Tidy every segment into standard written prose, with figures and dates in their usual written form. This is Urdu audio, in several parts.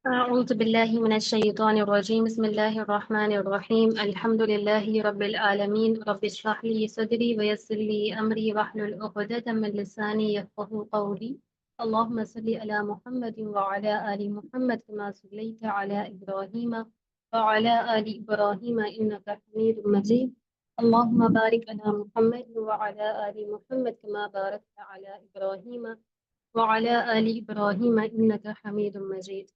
أعوذ بالله من الشيطان الرجيم بسم الله الرحمن الرحيم الحمد لله رب العالمين رب اشرح لي صدري ويسر لي أمري واحلل عقدة من لساني يفقهوا قولي اللهم صل على محمد وعلى آل محمد كما صليت على إبراهيم وعلى آل إبراهيم إنك حميد مجيد اللهم بارك على محمد وعلى آل محمد كما باركت على إبراهيم وعلى آل إبراهيم إنك حميد مجيد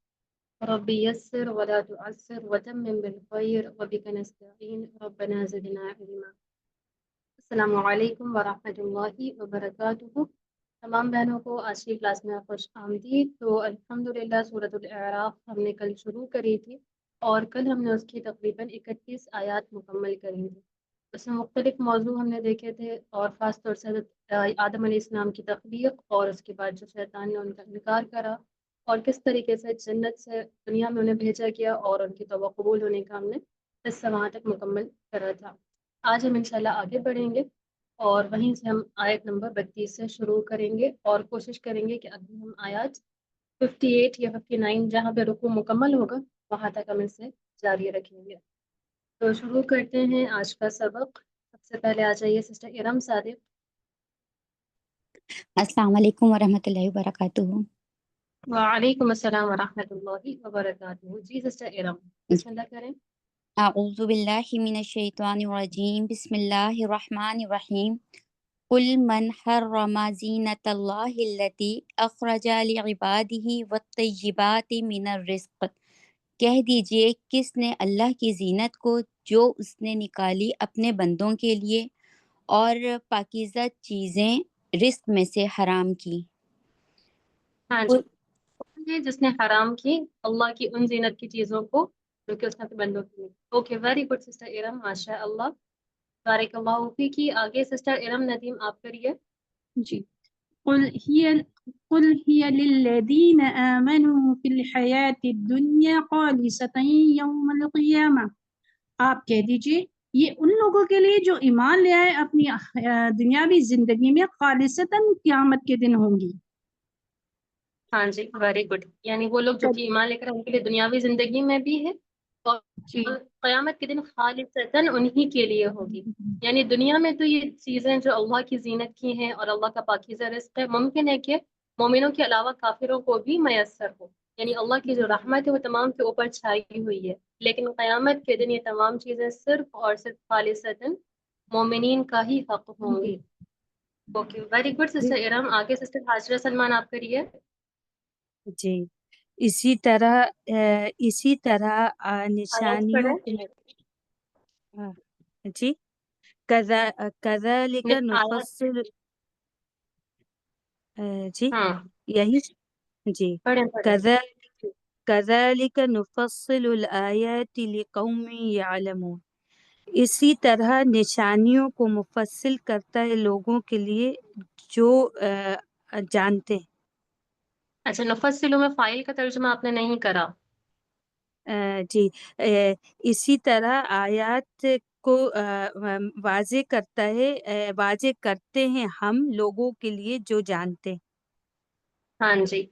ربي يسر ولا تعسر وتمم بالخير وبك نستعين ربنا زدنا علما السلام علیکم ورحمۃ اللہ وبرکاتہ تمام بہنوں کو آج کی کلاس میں خوش آمدید تو الحمدللہ سورۃ الاعراف ہم نے کل شروع کری تھی اور کل ہم نے اس کی تقریباً 31 آیات مکمل کری تھی اس میں مختلف موضوع ہم نے دیکھے تھے اور خاص طور سے حضرت آدم علیہ السلام کی تخلیق اور اس کے بعد جو شیطان نے ان کا انکار کرا اور کس طریقے سے جنت سے دنیا میں انہیں بھیجا گیا اور ان کی توبہ قبول ہونے کا ہم نے قصہ وہاں تک مکمل کرا تھا آج ہم انشاءاللہ آگے بڑھیں گے اور وہیں سے ہم آیت نمبر 32 سے شروع کریں گے اور کوشش کریں گے کہ ابھی ہم آیات 58 یا 59 جہاں پہ رکوع مکمل ہوگا وہاں تک ہم اسے جاری رکھیں گے تو شروع کرتے ہیں آج کا سبق سب سے پہلے آ جائیے سسٹر ارم صادق السلام علیکم ورحمۃ اللہ وبرکاتہ۔ وعلیکم السلام ورحمۃ اللہ وبرکاتہ جی سسٹر ارم بسم اللہ کریں اعوذ باللہ من الشیطان الرجیم، بسم اللہ الرحمن الرحیم۔ قل من حرم زینۃ اللہ التی اخرج لعبادہ والطیبات من الرزق، کہہ دیجئے کس نے اللہ کی زینت کو جو اس نے نکالی اپنے بندوں کے لیے اور پاکیزہ چیزیں رزق میں سے حرام کی۔ ہاں جی ہے جس نے حرام کی اللہ کی ان زینت کی چیزوں کو جو کہ اس نے اپنے بندوں کی okay very good sister Iram ماشاء اللہ بارک اللہ فیکی آگے سسٹر ارم ندیم آپ کریے جی قل هي للذين آمنوا في الحياة الدنيا خالصة يوم القيامة، آپ کہہ دیجئے یہ ان لوگوں کے لیے جو ایمان لے آئے اپنی دنیاوی زندگی میں خالصتاً قیامت کے دن ہوں گی۔ ہاں جی ویری گڈ یعنی وہ لوگ جو کہ ایمان لے کر ان کے لیے دنیاوی زندگی میں بھی ہے اور جی قیامت کے دن خالصتاً انہی کے لیے ہوگی یعنی دنیا میں تو یہ چیزیں جو اللہ کی زینت کی ہیں اور اللہ کا پاکیزہ رزق ہے ممکن ہے کہ مومنوں کے علاوہ کافروں کو بھی میسر ہو یعنی اللہ کی جو رحمت ہے وہ تمام کے اوپر چھائی ہوئی ہے لیکن قیامت کے دن یہ تمام چیزیں صرف اور صرف خالصتاً مومنین کا ہی حق ہوں گی okay very good sister Iram آگے سسٹر حاجرہ سلمان آپ کریے جی اسی طرح آیت نشانیوں پڑھیں جی کذالک آیت نفصل جی ہاں یہی جی پڑھیں کذالک نفصل الآیات لقوم یعلمون، اسی طرح نشانیوں کو مفصل کرتا ہے لوگوں کے لیے جو جانتے ہیں۔ اچھا نفصلوں میں فائل کا ترجمہ آپ نے نہیں کرا جی اسی طرح آیات کو واضح کرتے ہیں ہم لوگوں کے لیے جو جانتے ہیں۔ ہاں جی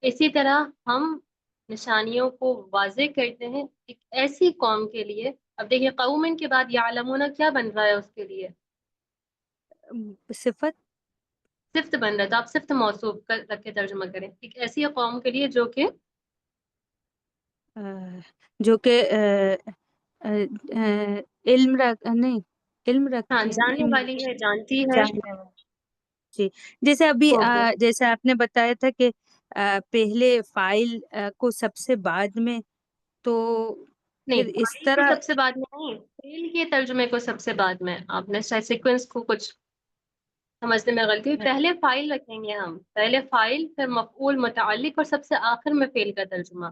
اسی طرح ہم نشانیوں کو واضح کرتے ہیں ایک ایسی قوم کے لیے اب دیکھیے قومن کے بعد یعلمون کیا بن رہا ہے اس کے لیے صفت صفت بن رہا ہے تو آپ صفت موصوف رکھ کے ترجمہ کریں ایک ایسی قوم کے لیے جو کہ جو کہ علم ہاں رکھتے جاننے ہیں والی ہے جانتی ہے جاننے والے۔ جی جیسے ابھی اوکے جیسے آپ نے بتایا تھا کہ پہلے فائل کو سب سے بعد میں، تو نہیں پھر اس فائل کو طرح سب سے بعد میں نہیں فیل کے ترجمے کو سب سے بعد میں آپ نے شاید سیکوینس کو کچھ سمجھنے میں غلطی ہوئی پہلے فائل رکھیں گے ہم پہلے فائل پھر مفعول متعلق اور سب سے آخر میں فیل کا ترجمہ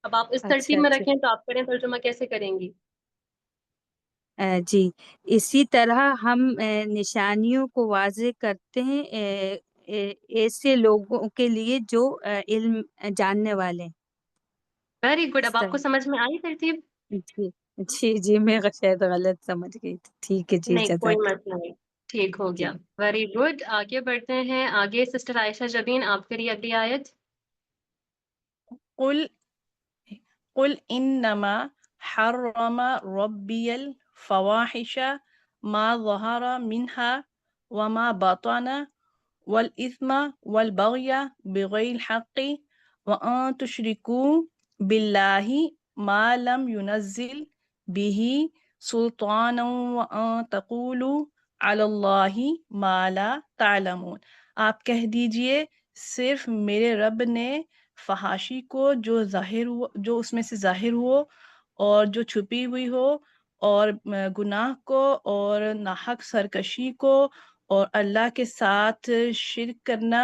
اب آپ اس اچھا ترتیب میں اچھا رکھیں تو آپ کریں ترجمہ کیسے کریں گی جی اسی طرح ہم نشانیوں کو واضح کرتے ہیں ایسے لوگوں کے لیے جو علم جاننے والے ہیں۔ ویری گڈ اس اب آپ کو طرح سمجھ میں آئی ترتیب جی جی میں شاید غلط سمجھ گئی تھی، ٹھیک ہے جی نہیں کوئی جزاک مسئلہ نہیں ٹھیک ہو جی۔ گیا ویری گڈ آگے بڑھتے ہیں آگے سسٹر عائشہ جبین آپ کریے اگلی آیت قل قل انما حرم ربی الفواحش ما ظہر منها وما بطن والإثم والبغي بغير الحق وأن تشركوا بالله ما لم ينزل به سلطانا وأن تقولوا على الله ما لا تعلمون. آپ کہہ دیجئے صرف میرے رب نے فحاشی کو جو ظاہر ہو، جو اس میں سے ظاہر ہو اور جو چھپی ہوئی ہو، اور گناہ کو اور ناحق سرکشی کو اور اللہ کے ساتھ شرک کرنا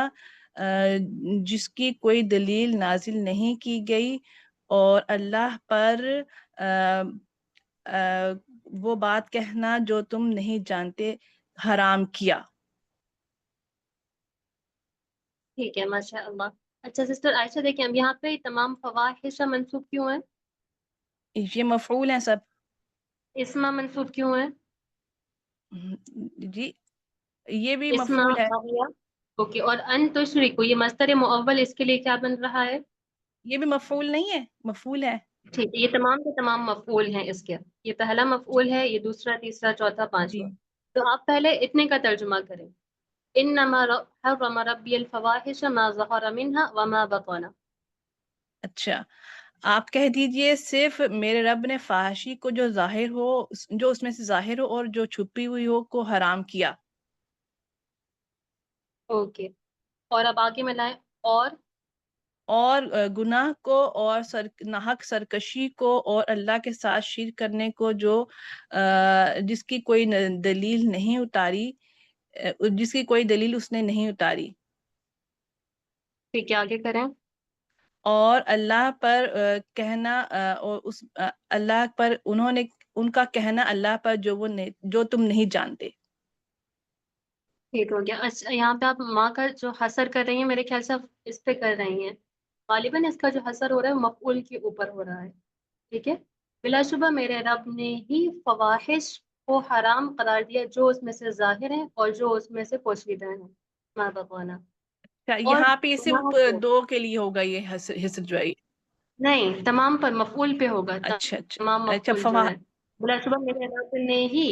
جس کی کوئی دلیل نازل نہیں کی گئی، اور اللہ پر وہ بات کہنا جو تم نہیں جانتے حرام کیا. ٹھیک ہے، ماشاء اللہ. اچھا سسٹر عائشہ، دیکھیں اب یہاں پہ تمام فواحش منسوب کیوں ہیں؟ یہ مفعول ہیں سب. اسما منسوب کیوں ہے؟ جی یہ بھی اسما مفعول ہے. باغیہ. اوکے، اور ان تشرکو یہ مصدر معول، اس کے لیے کیا بن رہا ہے؟ یہ بھی مفعول نہیں ہے، مفعول ہے. ٹھیک ہے، یہ تمام کے تمام مفعول ہیں اس کے. یہ پہلا مفعول ہے، یہ دوسرا، تیسرا، چوتھا، جی پانچواں. تو آپ پہلے اتنے کا ترجمہ کریں. انما حرم ربی الفواحش ما ظہر منها وما بطن. اچھا، آپ کہہ دیجئے صرف میرے رب نے فحاشی کو جو ظاہر ہو، جو اس میں سے ظاہر ہو اور جو چھپی ہوئی ہو کو حرام کیا. اوکے، اور اب آگے میں لائیں. اور گناہ کو اور ناحق سرکشی کو اور اللہ کے ساتھ شرک کرنے کو جو جس کی کوئی دلیل نہیں اتاری، جس کی کوئی دلیل اس نے نہیں اتاری. ٹھیک ہے، آگے کریں. اور اللہ پر کہنا اور اس اللہ پر انہوں نے ان کا کہنا اللہ پر جو تم نہیں جانتے. ٹھیک ہو گیا. اچھا، یہاں پہ آپ ماں کا جو حسر کر رہی ہیں، میرے خیال سے آپ اس پہ کر رہی ہیں. غالباً اس کا جو حسر ہو رہا ہے مفعول کے اوپر ہو رہا ہے. ٹھیک ہے. بلا شبہ میرے رب نے ہی فواحش کو حرام قرار دیا جو اس میں سے ظاہر ہیں اور جو اس میں سے پوشیدہ ہیں. ما بطانا. اور یہاں پہ گناہ صرف کو دو کے لیے ہوگا یہ حسر جو ہے. نہیں، تمام پر مفعول پہ ہوگا. اچھا اچھا تمام اچھا مفعول جو ہے بلا شبہ میرے رب نے ہی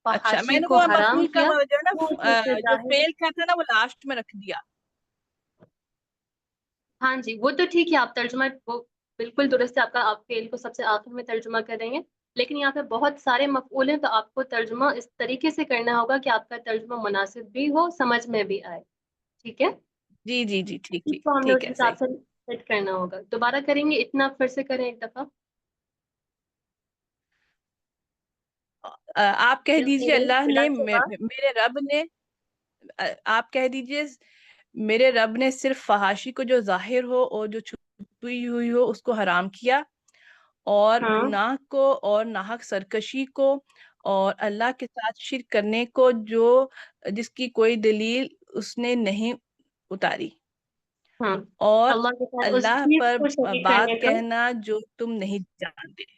اچھا، فحاشی میں نے کو وہ حرام مفعول کا کیا جو ہے جو اس میں سے نا جو ظاہر. فعل کا تھا نا وہ لاسٹ میں رکھ دیا. ہاں جی، وہ تو ٹھیک ہے، آپ ترجمہ وہ بالکل درست ہے آپ کا. آپ فعل کو سب سے آخر میں ترجمہ کریں گے، لیکن یہاں پہ بہت سارے مفعول ہیں، تو آپ کو ترجمہ اس طریقے سے کرنا ہوگا کہ آپ کا ترجمہ مناسب بھی ہو، سمجھ میں بھی آئے. ٹھیک ہے، جی جی جی ٹھیک اس ٹھیک کو ہمیں ٹھیک اس ہے، حساب صحیح. سے سیٹ کرنا ہوگا. دوبارہ کریں گے اتنا، پھر سے کریں ایک دفعہ. آپ کہہ دیجئے اللہ بلا نے شبہ. میرے رب نے آپ کہہ دیجئے میرے رب نے صرف فحاشی کو جو ظاہر ہو اور جو چھپی ہوئی ہو اس کو حرام کیا، اور ہاں گناہ کو اور ناحق سرکشی کو اور اللہ کے ساتھ شرک کرنے کو جو جس کی کوئی دلیل اس نے نہیں اتاری، ہاں، اور اللہ کے ساتھ اس اللہ چیز پر کو شریک کرنے بات کا. کہنا جو تم نہیں جانتے.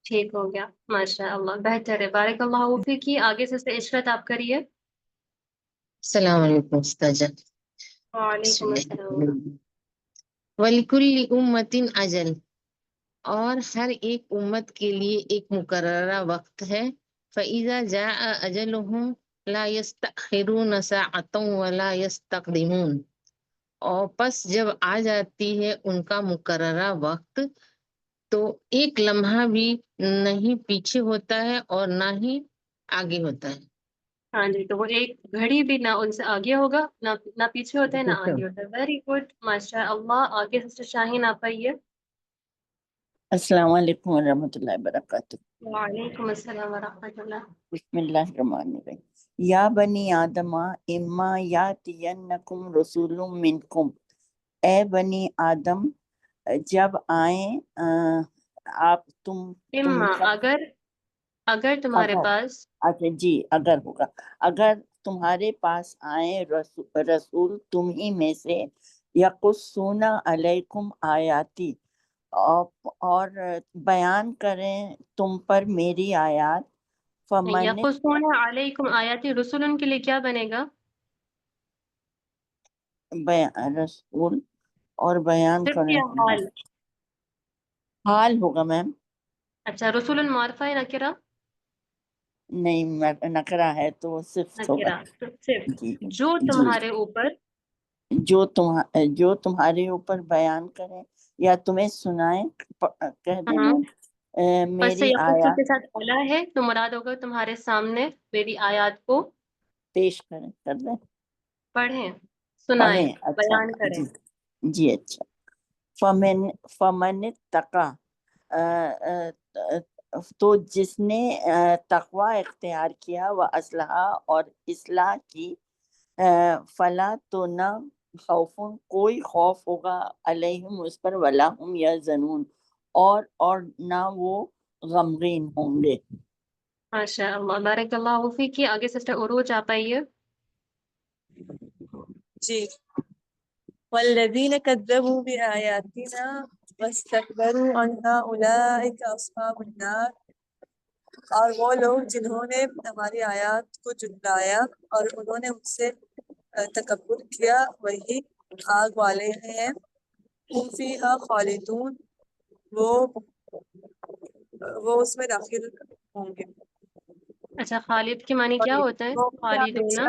ٹھیک ہو گیا، ماشاء اللہ، بہتر ہے. بارک اللہ فیک کی. آگے سے عشرت آپ کریے. السلام علیکم استاذ. بسم وعلیکم اللہ السلام. الرحمن الرحیم. وَلِكُلِّ أُمَّةٍ أَجَلٌ، اور ہر ایک امت کے لیے ایک مقررہ وقت ہے. فَإِذَا جَاءَ أَجَلُهُمْ لَا يَسْتَأْخِرُونَ سَاعَةً وَلَا يَسْتَقْدِمُونَ، اور پس جب آ جاتی ہے ان کا مقررہ وقت تو ایک لمحہ بھی نہیں پیچھے ہوتا ہے اور نہ ہی آگے ہوتا ہے. ہاں جی، تو وہ ایک گھڑی بھی نہ ان سے آگے ہوگا، نہ پیچھے ہوتا ہے، نہ آگے ہوتا ہے. ویری گڈ، ماشاء اللہ. آگے سسٹر شاہین آپ آئیے. السلام علیکم ورحمۃ اللہ وبرکاتہ. وعلیکم السلام ورحمۃ اللہ. بسم اللہ الرحمن الرحیم. یا بنی آدم اما یاتینکم رسول منکم، اے بنی آدم جب آئیں آپ تم اما، سب. اگر تمہارے اگر، پاس. اچھا جی، اگر ہوگا، اگر تمہارے پاس آئیں رسول تم ہی میں سے، یقصون علیکم آیاتی، اور بیان کریں تم پر میری آیات. فمن یقصون علیکم آیاتی، رسول کے لیے کیا بنے گا؟ رسول اور بیان صرف کریں یا حال؟ حال ہوگا میم. اچھا رسول معرفہ ہے نکرہ؟ نہیں نکرا ہے تو صفت ہوگا. نکرہ تو صرف جی جو جی تمہارے اوپر جو تمہارے اوپر بیان کریں یا تمہیں سنائیں کہہ دیں ہاں وہ پس سے میری یقص کے آیات ساتھ اعلیٰ ہے تو مراد ہوگا تمہارے سامنے میری آیات کو پیش کریں کر دیں پڑھیں سنائیں پڑھیں. اچھا بیان کریں. جی جی اچھا. فمن اتقا تو جس نے تقوی اختیار کیا وہ اسلحہ اور اصلاح کی فلا تو نہ خوفن کوئی خوف ہوگا علیہم اس پر ولا ہم یحزنون اور نہ وہ غمگین ہوں گے. ماشاء اللہ بارک اللہ فیک. کی آگے سسٹر عروج آپ آئیے. جی والذین کذبوا بآیاتنا واستکبروا عنہا اولئک اصحاب النار. اور وہ لوگ جنہوں نے ہماری آیات کو جھٹلایا اور انہوں نے ان سے تکبر کیا وہی آگ والے ہیں. ہم فیہا خالدون وہ اس میں داخل ہوں گے. اچھا خالد کے معنی کیا ہوتا ہے؟ وہ خالدون.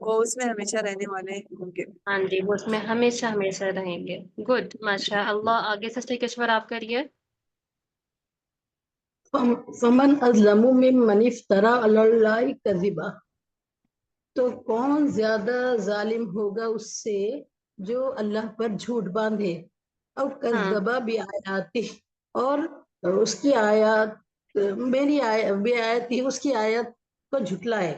اس میں ہمیشہ رہنے والے ہوں گے. ہاں جی وہ اس میں ہمیشہ ہمیشہ رہیں گے. گڈ ماشاء اللہ. آگے سسٹر کشور آپ کریے. فمن اظلم ممن افترى على الله كذبا. تو کون زیادہ ظالم ہوگا اس سے جو اللہ پر جھوٹ باندھے. او کذبا بآیاتی اور اس کی آیات میری آیت اس کی آیت کو جھٹلائے.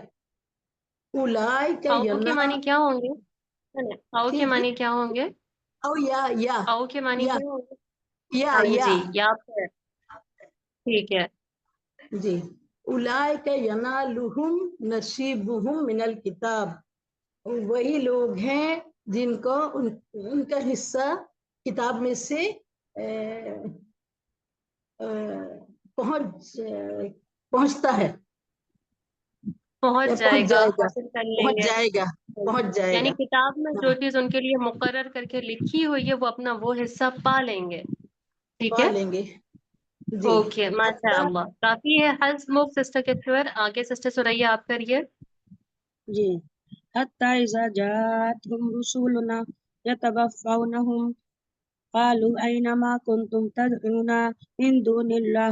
اولئک او کے ینا معنی کیا ہوں گے؟ او کے ٹھیک ہے معنی کیا ہوں گے؟ او یا او کے معنی یا کیا ہوں گے؟ یا ہاں یا جی یا پر ٹھیک ہے. جی اولئک ینالہم نصیبہم من الکتاب. وہی لوگ ہیں جن کو ان کا حصہ کتاب میں سے پہنچتا ہے. پہنچ جائے گا حاصل کر لیں پہنچ گے. جائے گا پہنچ جائے یعنی گا. کتاب میں ہاں جو چیز ان کے لیے مقرر کر کے لکھی ہوئی ہے وہ اپنا وہ حصہ پا لیں گے. ٹھیک پا ہے. لیں گے. جی اوکے ماشاء حتی اللہ کافی ہے. حسب سسٹر کشور. آگے سسٹر سریہ آپ کریے. جی حتی اذا جاءتهم رسولنا يتوفونهم قالوا اینما کنتم تدعون من دون اللہ.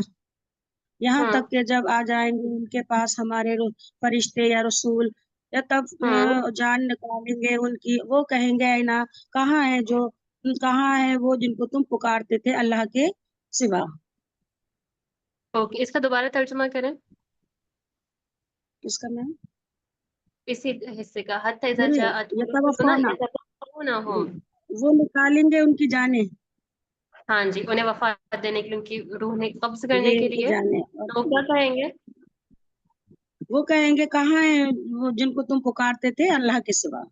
یہاں ہاں تک کہ جب آ جائیں گے ان کے پاس ہمارے فرشتے یا رسول یا تب ہاں جان نکالیں گے ان کی. وہ کہیں گے اینا کہاں ہے وہ جن کو تم پکارتے تھے اللہ کے سوا. اوکے اس کا دوبارہ ترجمہ کریں کس کا میم؟ اسی حصے کا. حتی اذا نہیں جاءتهم رسلنا یتوفونا يتوفونهم. وہ نکالیں گے ان کی جانیں. ہاں جی انہیں وفات دینے کے لیے ان کی روح نے قبض جی کرنے کے ان کی لیے. جانیں. تو کیا کہیں گے؟ وہ کہیں گے کہاں ہے وہ جن کو تم پکارتے تھے اللہ کے سوا.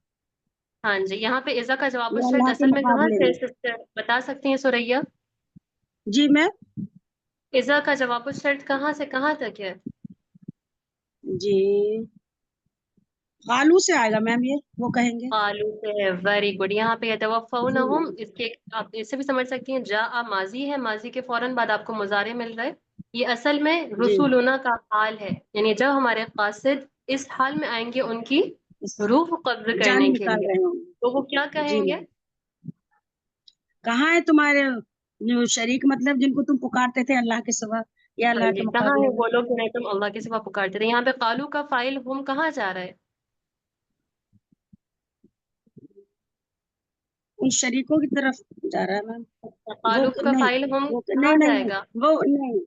ہاں جی یہاں پہ اذا کا جواب وہ الشرط اللہ کے اصل میں کہاں مقابلے سے میں. سسٹر بتا سکتی ہیں سریہ؟ جی میں اذا کا جواب الشرط کہاں سے کہاں تک ہے؟ جی قالو سے آئے گا میم. یہ وہ کہیں گے. قالو سے ہے. Very good. یہاں پہ جی یتوفونہم میم. اس کے آپ اس سے بھی سمجھ سکتی ہیں جاء ماضی ہے. ماضی کے فوراً بعد آپ کو مضارع مل رہا ہے. یہ اصل میں جی رسولنا کا حال ہے. یعنی جب ہمارے قاصد اس حال میں آئیں گے ان کی روح قبض جان کرنے کے نکال لیے رہے ہوں. تو وہ کیا جی کہیں گے؟ میم کہاں ہے تمہارے شریک مطلب جن کو تم پکارتے تھے اللہ کے سوا یا ہاں اللہ جی کے کہاں ہے مقابلے میں. وہ لوگ جنہیں تم اللہ کے سوا پکارتے تھے. یہاں پہ قالو کا فائل ہم کہاں جا رہا ہے؟ ان شریکوں کی طرف جا رہا ہے میم. وہ قالو کا نہیں فائل ہم وہ کہاں نہیں نہیں جائے نہیں گا؟ وہ نہیں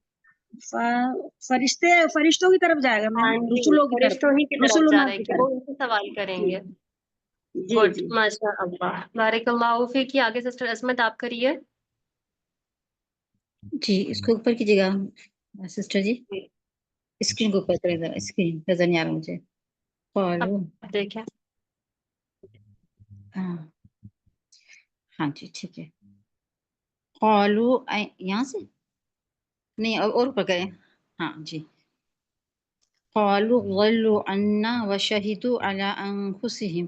فرشتوں کی طرف جائے گا ہاں میم. جی رسولوں کی طرف. فرشتوں ہی کی طرف جا رسولنا رہا ہے کی کہ وہ طرف. ان سے سوال کریں جی گے. جی گڈ جی ماشاء اللہ بارک اللہ فیک. کی آگے سسٹر عصمت آپ کریے. جی اس کو اوپر کیجیے گا سسٹر جی. اسکرین کو اوپر کرے گا. اسکرین نظر نہیں آ رہا مجھے. اب قالو دیکھیں ہاں ہاں جی ٹھیک ہے. قالو یہاں سے نہیں اور اوپر کریں. ہاں جی. قالوا ضلوا عنا وشهدوا على انفسهم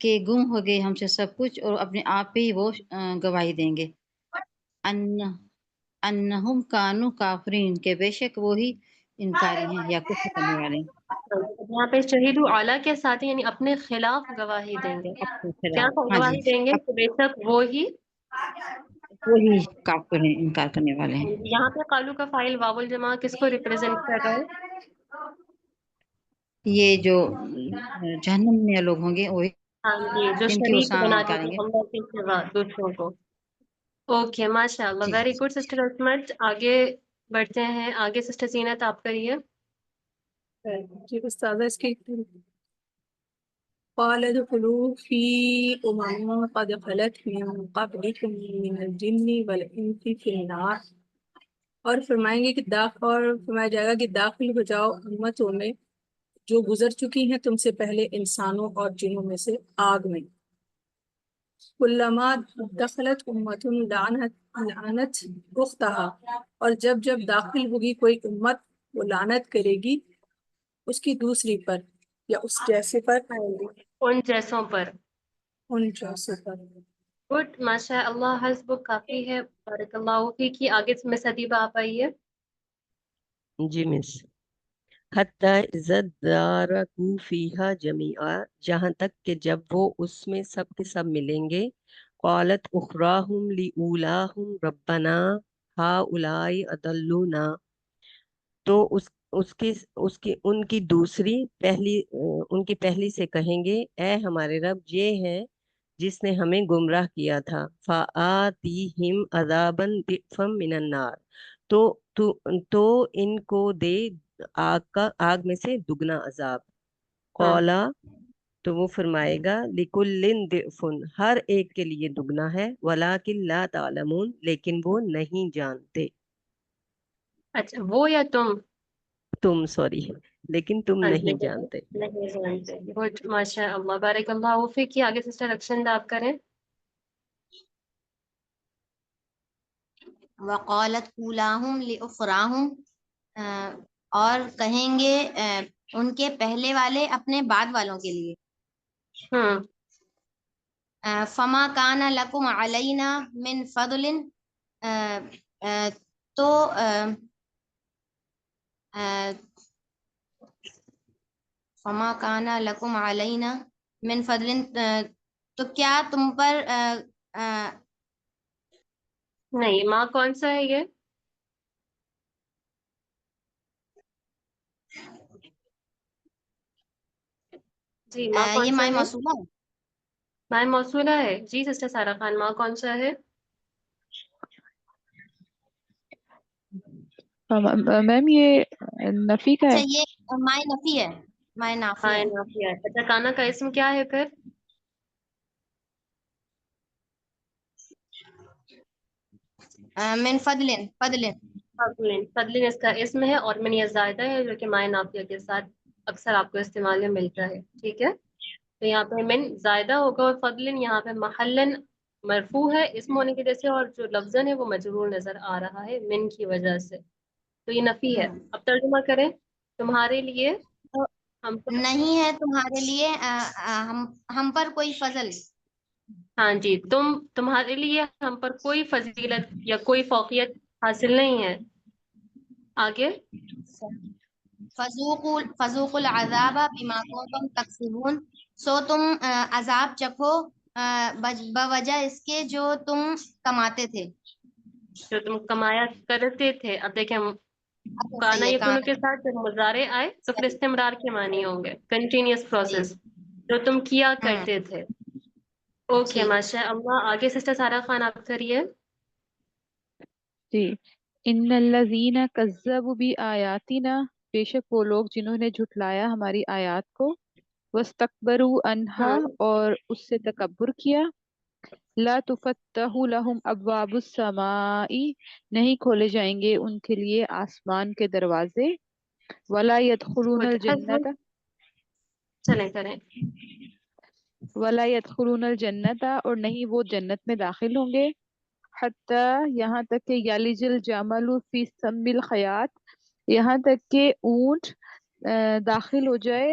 کہ گم ہو گئے ہم سے سب کچھ اور اپنے آپ پہ ہی وہ گواہی دیں گے. انہم کانو کافرین، کہ بے شک وہی انکاری ہیں یا کفر کرنے والے ہیں. یہاں پہ شہید اعلیٰ کے ساتھ یعنی اپنے خلاف گواہی دیں گے. اپنے کیا خلاف، ہاں جی، گواہی دیں گے کہ بے شک وہی. وہی کافر ہیں، انکار کرنے والے ہیں. یہاں پہ قالو کا فاعل واو الجماع کس کو ریپرزینٹ کر رہا ہے؟ یہ جو جہنم میں لوگ ہوں گے وہی ہاں جی، جو جن کی وہ شریک بنا دیں انکاریں گے گے. اللہ کے سوا دوسروں کو. اوکے ماشاء اللہ، جی ویری گڈ سسٹر عصمت. آگے بڑھتے ہیں. آگے سسٹر زینت آپ کریے. جی استاذہ اس کی قال ادخلوا في أمم قد خلت من قبلكم من الجن والإنس في النار، اور فرمائیں گے کہ اور فرمایا جائے گا کہ داخل ہو جاؤ امتوں میں جو گزر چکی ہیں تم سے پہلے انسانوں اور جنوں میں سے آگ میں. کلما دخلت امت لعنت اختها، اور جب جب داخل ہوگی کوئی امت وہ لعنت کرے گی اس کی دوسری پر یا اس جیسے پر، ان جیسوں پر. ان جیسے پر. گڈ ماشاء اللہ، حسبک کافی ہے. بارک اللہ فیک. کی آگے میں صدیبہ آپ آئیے. جی مس. حتی اذا ادارکوا فیہا جمیعا، جہاں تک کہ جب وہ اس میں سب کے سب ملیں گے. قالت اخراہم لأولاہم ربنا ہؤلاء اضلونا، تو ان کی دوسری ان کی پہلی سے کہیں گے اے ہمارے رب یہ ہے جس نے ہمیں گمراہ کیا تھا. فآتیہم عذابا ضعفا من النار، تو ان کو دے آگ میں سے دگنا عذاب. قولا، تو وہ فرمائے گا لکل ضعف، ہر ایک کے لیے دگنا ہے. ولکن لا تعلمون، لیکن وہ نہیں جانتے. اچھا، وہ یا تم سوری، لیکن تم نہیں لیکن جانتے. نہیں جانتے. گڈ ماشاء اللہ، بارک اللہ فیک. کی آگے سسٹر رکشند آپ کریں. وقالت اولاہم لاخراہم، اور کہیں گے ان کے پہلے والے اپنے بعد والوں کے لیے. فما کان لکم علینا من فضل، تو فما کان لکم علینا من فضل، تو کیا تم پر نہیں، ماں کون سا ہے یہ؟ جی ماں یہ کون سا مائے ہے؟ موصولہ ہے. ماں موصولہ ہے. جی سسٹر سارہ خان، ماں کون سا ہے؟ میم یہ نفی کا اچھا ہے. یہ مائے نفی ہے، مائے نافی ہاں ہے. نافیہ ہے. اچھا، کانا کا اسم کیا ہے پھر؟ من فضل، فضل. فضل اس کا اسم ہے، اور من یہ زائدہ ہے جو کہ مائے نافیہ کے ساتھ اکثر آپ کو استعمال میں ملتا ہے. ٹھیک ہے، تو یہاں پہ من زائدہ ہوگا اور فضل یہاں پہ محلن مرفوع ہے اسم ہونے کی وجہ سے، اور جو لفظاً ہے وہ مجرور نظر آ رہا ہے من کی وجہ سے. تو یہ نفی ہے. اب ترجمہ کریں. تمہارے لیے ہم پر، نہیں ہے تمہارے لیے ہم پر کوئی فضل. ہاں جی، تمہارے لیے ہم پر کوئی فضیلت یا کوئی فوقیت حاصل نہیں ہے. آگے فذوقوا العذاب بما کنتم تکسبون، سو تم عذاب چکھو بوجہ اس کے جو تم کماتے تھے. جو تم کمایا کرتے تھے. اب دیکھیں اچھا کانا صحیح ہے، یکونو کان کے ساتھ جب مضارع آئے تو پھر صحیح استمرار کے معنی ہوں گے، کنٹینیوس صحیح. پروسیس جو تم کیا کرتے تھے. اوکے ٹھیک. ماشاء اللہ. آگے سسٹر سارہ خان آپ کریے. جی. ان الذین کذبوا بآیاتنا، بے شک وہ لوگ جنہوں نے جھٹلایا ہماری آیات کو. واستکبروا عنہا، اور اس سے تکبر کیا. لا تفتح لهم ابواب السماء، نہیں کھولے جائیں گے ان کے لیے آسمان کے دروازے. ولا يدخلون الجنت، چلیں کریں. ولا يدخلون الجنت، اور نہیں وہ جنت میں داخل ہوں گے. حتی، یہاں تک کہ یلج الجمل فی سم الخیاط، یہاں تک کہ اونٹ داخل ہو جائے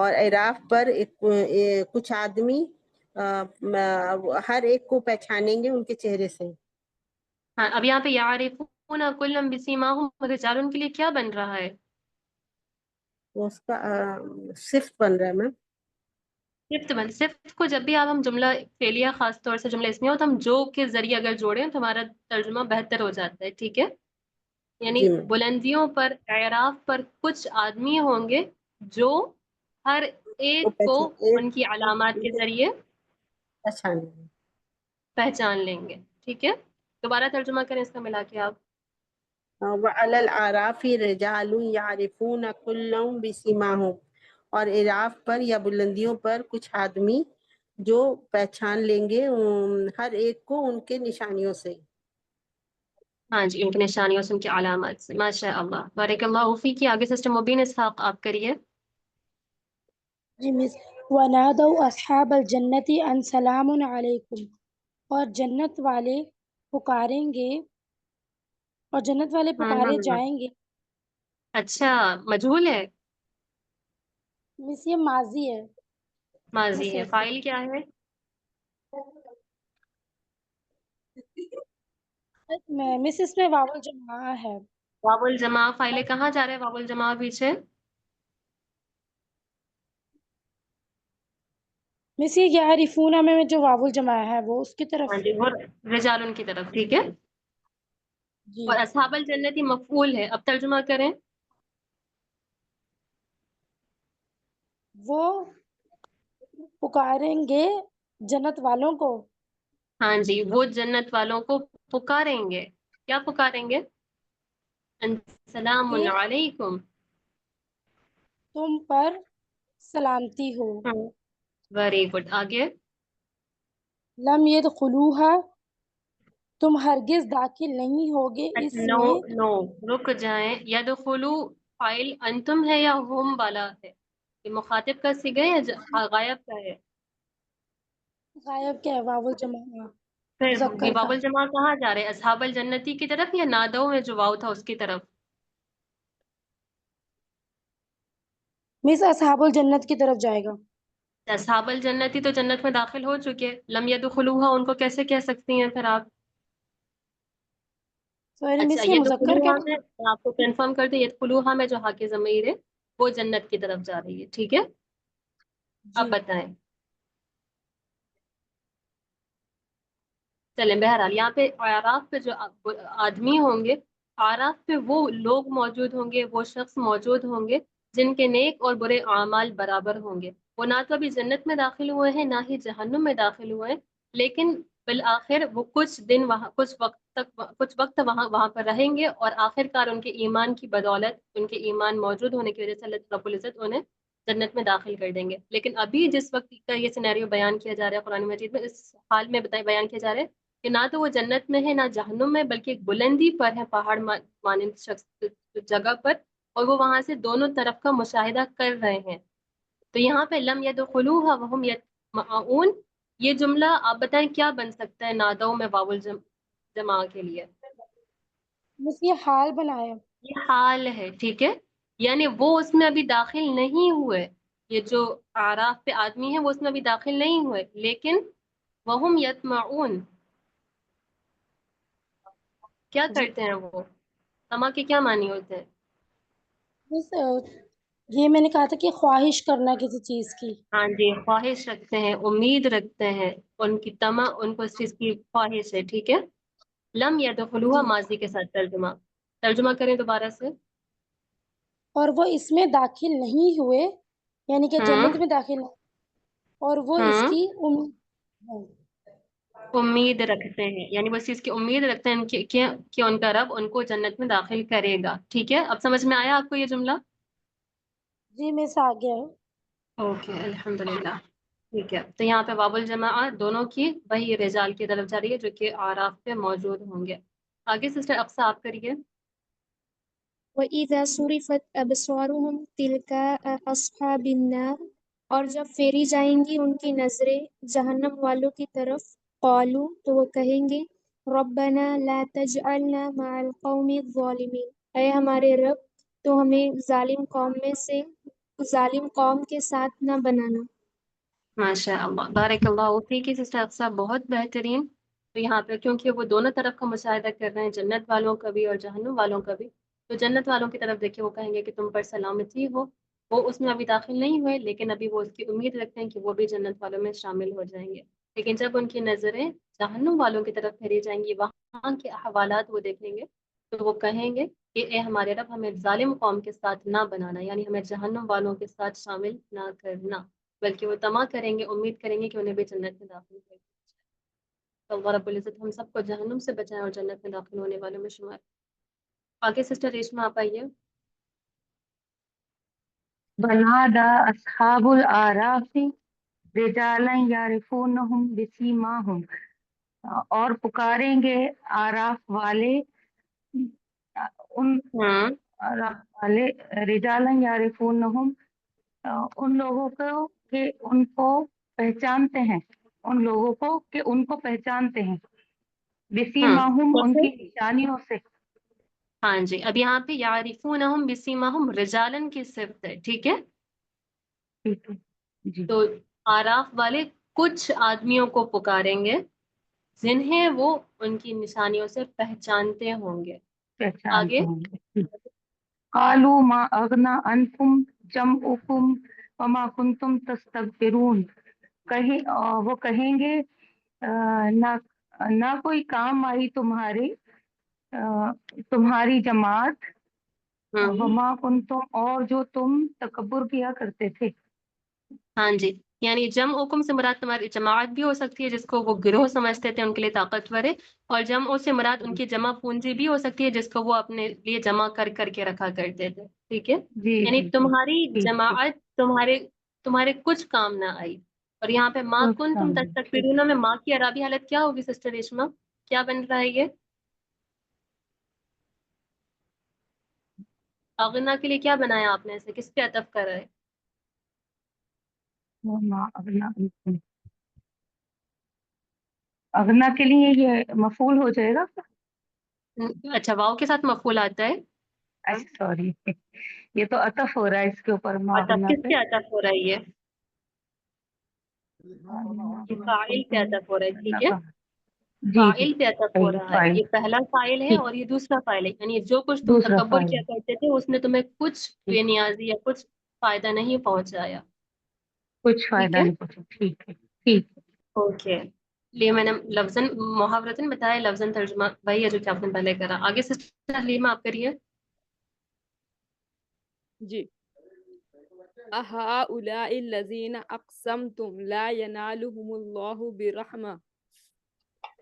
اور اعراف پر کچھ آدمی ہر ایک کو پہچانیں گے ان کے چہرے سے. ہاں اب یہاں پہ یعرفون کلا بسیماہم رجال کے لیے کیا بن رہا ہے؟ وہ اس کا صفت بن رہا ہے میم. صفت کو جب بھی آپ ہم جملہ فعلیہ خاص طور سے جملہ اسمیہ ہو تو ہم جو کے ذریعے اگر جوڑیں تو ہمارا ترجمہ بہتر ہو جاتا ہے. ٹھیک ہے، یعنی جی میم. بلندیوں پر اعراف پر کچھ آدمی ہوں گے جو ہر ایک کو ان کی علامات کے ذریعے پہچان لیں گے. ٹھیک ہے، دوبارہ ترجمہ کریں اس کا ملا کے آپ. وعلی الاعراف رجال یعرفون کلا بسیماہم، اور اعراف پر یا بلندیوں پر کچھ آدمی جو پہچان لیں گے ہر ایک کو ان کے نشانیوں سے. ہاں جی، ان کی نشانیوں سے، ان کی علامات سے. ماشاء اللہ، بارک اللہ فیک. آگے سسٹر مبین اسحاق آپ کریے. جی مس. ونادوا اصحاب الجنت ان سلام علیکم، اور جنت والے پکاریں گے، اور جنت والے پکارے جائیں گے. اچھا، مجہول ہے؟ مس یہ ماضی ہے. ماضی ہے. فاعل کیا ہے؟ مس اس میں واو الجماع ہے. واو الجماع فاعل کہاں جا رہا ہے؟ واو الجماع پیچھے مس یہ یعرفون میں جو واو الجماع ہے وہ اس کی طرف. ہاں جی، وہ رجال کی طرف. ٹھیک ہے، جی. اور اصحاب الجنتی مفعول ہے. اب ترجمہ کریں. وہ پکاریں گے جنت والوں کو. ہاں جی، وہ جنت والوں کو پکاریں گے. کیا پکاریں گے؟ السلام علیکم، تم پر سلامتی ہو. Very good. آگے. لم يدخلوها، تم ہرگز داخل نہیں ہوگے اس نو میں. نو، رک جائیں. یدخلو فاعل انتم ہے یا ہم والا ہے؟ یہ مخاطب کا صیغہ ہے یا غائب کا ہے؟ غائب کیا ہے؟ واو الجماع پھر مذکر واو کا. الجماع کہاں جا رہے ہیں؟ اصحاب الجنتی کی طرف یا نادو میں جو واو تھا اس کی طرف؟ مس اصحاب الجنت کی طرف جائے گا. اصحاب الجنتی تو جنت میں داخل ہو چکے. لم يدخلوها ان کو کیسے کہہ سکتی ہیں پھر آپ؟ اچھا، مس یہ مذکر کا. يدخلوها میں آپ کو کنفرم کر دیں، يدخلوها میں جو ہا کی ضمیر ہے وہ جنت کی طرف جا رہی ہے. ٹھیک ہے، اب بتائیں. چلیں، بہرحال یہاں پہ اعراف پہ جو آدمی ہوں گے، اعراف پہ وہ لوگ موجود ہوں گے، وہ شخص موجود ہوں گے جن کے نیک اور برے اعمال برابر ہوں گے. وہ نہ تو ابھی جنت میں داخل ہوئے ہیں نہ ہی جہنم میں داخل ہوئے ہیں، لیکن بالآخر وہ کچھ دن وہاں، کچھ وقت وہاں پر رہیں گے، اور آخر کار ان کے ایمان کی بدولت، ان کے ایمان موجود ہونے کی وجہ سے اللہ رب العزت انہیں جنت میں داخل کر دیں گے. لیکن ابھی جس وقت کا یہ سینیریو بیان کیا جا رہا ہے قرآن مجید میں، اس حال میں بیان کیا جا رہا ہے کہ نہ تو وہ جنت میں ہے نہ جہنم میں، بلکہ ایک بلندی پر ہے، پہاڑ مانند شخص جگہ پر، اور وہ وہاں سے دونوں طرف کا مشاہدہ کر رہے ہیں. تو یہاں پہ لم يدخلوها وهم يطمعون، یہ جملہ آپ بتائیں کیا بن سکتا ہے نادو میں واو الجماع کے لیے؟ بس یہ حال بنایا. یہ حال ہے. ٹھیک ہے، یعنی وہ اس میں ابھی داخل نہیں ہوئے. یہ جو اعراف پہ آدمی ہیں وہ اس میں ابھی داخل نہیں ہوئے، لیکن وہم یطمعون کیا کرتے ہیں؟ وہ طمع کے کیا معنی ہوتے ہیں؟ بس یہ میں نے کہا تھا کہ خواہش کرنا کسی چیز کی. ہاں جی، خواہش رکھتے ہیں، امید رکھتے ہیں، ان کی طمع، ان کو اس چیز کی خواہش ہے. ٹھیک ہے، لم يدخلوها ماضی کے ساتھ ترجمہ کریں دوبارہ سے. اور وہ اس میں داخل نہیں ہوئے، یعنی کہ جنت میں داخل نہیں، اور وہ اس کی امید رکھتے ہیں، یعنی وہ اس چیز کی امید رکھتے ہیں کہ ان کا رب ان کو جنت میں داخل کرے گا. ٹھیک ہے، اب سمجھ میں آیا آپ کو یہ جملہ؟ جی مس آ گیا. اوکے، الحمدللہ. ٹھیک ہے، تو یہاں پہ باب الجماع دونوں کی وہی رجال کی طرف جا رہی ہے جو کہ اعراف پہ موجود ہوں گے. آگے سسٹر افسا آپ کریے. وَإِذَا صُرِفَتْ أَبْصَارُهُمْ تِلْقَاءَ أَصْحَابِ النَّارِ، اور جب پھیری جائیں گی ان کی نظریں جہنم والوں کی طرف، قالوا تو وہ کہیں گے، ربنا لا تجعلنا مع القوم الظالمین، اے ہمارے رب تو ہمیں ظالم قوم میں سے ظالم قوم کے ساتھ نہ بنانا۔ ماشاء اللہ، بارک اللہ فیک کی سسٹر اقصیٰ، بہت بہترین۔ تو یہاں پہ کیونکہ وہ دونوں طرف کا مشاہدہ کر رہے ہیں، جنت والوں کا بھی اور جہنم والوں کا بھی، تو جنت والوں کی طرف دیکھیں، وہ کہیں گے کہ تم پر سلامتی ہو۔ وہ اس میں ابھی داخل نہیں ہوئے، لیکن ابھی وہ اس کی امید رکھتے ہیں کہ وہ بھی جنت والوں میں شامل ہو جائیں گے۔ لیکن جب ان کی نظریں جہنم والوں کی طرف پھیری جائیں گی، وہاں کے احوالات وہ دیکھیں گے، تو وہ کہیں گے کہ اے ہمارے رب، ہمیں ظالم قوم کے ساتھ نہ بنانا، یعنی ہمیں جہنم والوں کے ساتھ شامل نہ کرنا، بلکہ وہ طمع کریں گے، امید کریں گے کہ انہیں بھی جنت میں داخل کر دیا جائے۔ تو اللہ رب العزت ہم سب کو جہنم سے بچائیں اور جنت میں داخل ہونے والوں میں شمار۔ آگے سسٹر ریشما آپ آئیے۔ ونادى أصحاب الأعراف رجالا يعرفونهم بسيماهم، اور پکاریں گے آراف والے رجالا يعرفونهم، ان لوگوں کو کہ ان کو پہچانتے ہیں، ان لوگوں کو کہ ان کو پہچانتے ہیں، بسیماہم ان کی نشانیوں سے۔ ہاں جی، اب یہاں پہ یعرفونہم بسیماہم رجالن کی صفت ہے، ٹھیک ہے؟ جی، تو آراف والے کچھ آدمیوں کو پکاریں گے جنہیں وہ ان کی نشانیوں سے پہچانتے ہوں گے۔ پہچانتے ہوں گے۔ قالوا ما اغنا عنکم جمعکم وما کنتم تستكبرون، وہ کہیں گے نہ کوئی کام آئی تمہاری جماعت، وما کنتم، اور جو تم تکبر کیا کرتے تھے۔ ہاں جی، یعنی جمع سے مراد تمہاری جماعت بھی ہو سکتی ہے، جس کو وہ گروہ سمجھتے تھے، ان کے لیے طاقتور ہے، اور جمع سے مراد ان کی جمع پونجی بھی ہو سکتی ہے، جس کو وہ اپنے لیے جمع کر کے رکھا کرتے تھے، ٹھیک ہے؟ یعنی تمہاری جماعت تمہارے کچھ کام نہ آئی۔ اور یہاں پہ ما کنتم تستکبرون میں ماں کی عربی حالت کیا ہوگی سسٹر ریشما؟ کیا بن رہا ہے یہ؟ اغنا کے لیے کیا بنایا آپ نے اسے؟ کس پہ عطف کر رہا ہے؟ اغنا کے لیے یہ مفعول ہو جائے گا۔ اچھا، واو کے ساتھ مفعول آتا ہے؟ سوری، یہ تو عطف ہو رہا ہے اس کے اوپر، عطف کس پہ عطف ہو رہا ہے؟ یہ فاعل پہ عطف ہو رہا ہے، ٹھیک ہے؟ فاعل پہ عطف ہو رہا ہے، یہ پہلا فاعل ہے اور یہ دوسرا فاعل ہے، یعنی جو کچھ تم تکبر کیا کرتے تھے اس نے تمہیں کچھ بے نیازی یا کچھ فائدہ نہیں پہنچایا، کچھ فائدہ نہیں پہنچا، ٹھیک ہے، ٹھیک ہے، اوکے۔ لیے میں نے لفظاً محاورتاً بتایا، لفظاً ترجمہ وہی ہے جو کہ آپ نے پہلے کرا۔ آگے سسٹر حلیمہ آپ کریے۔ جی، اہؤلاء الذین اقسمتم لا ینالهم اللہ برحمہ،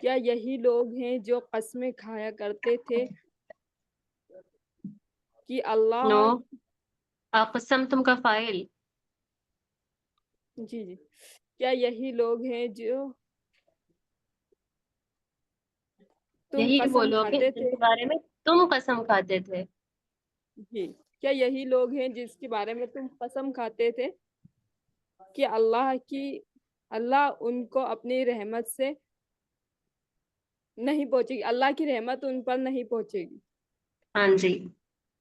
کیا یہی لوگ ہیں جو قسمیں کھایا کرتے تھے کہ اللہ نو، اقسمتم کا فاعل۔ جی جی، کیا یہی لوگ ہیں جو تم یہی وہ قسم لوگ ہیں کھاتے جن تھے؟ کے بارے میں تم قسم کھاتے تھے۔ جی، کیا یہی لوگ ہیں جس کے بارے میں تم قسم کھاتے تھے کہ اللہ ان کو اپنی رحمت سے نہیں پہنچے گی، اللہ کی رحمت ان پر نہیں پہنچے گی۔ ہاں جی،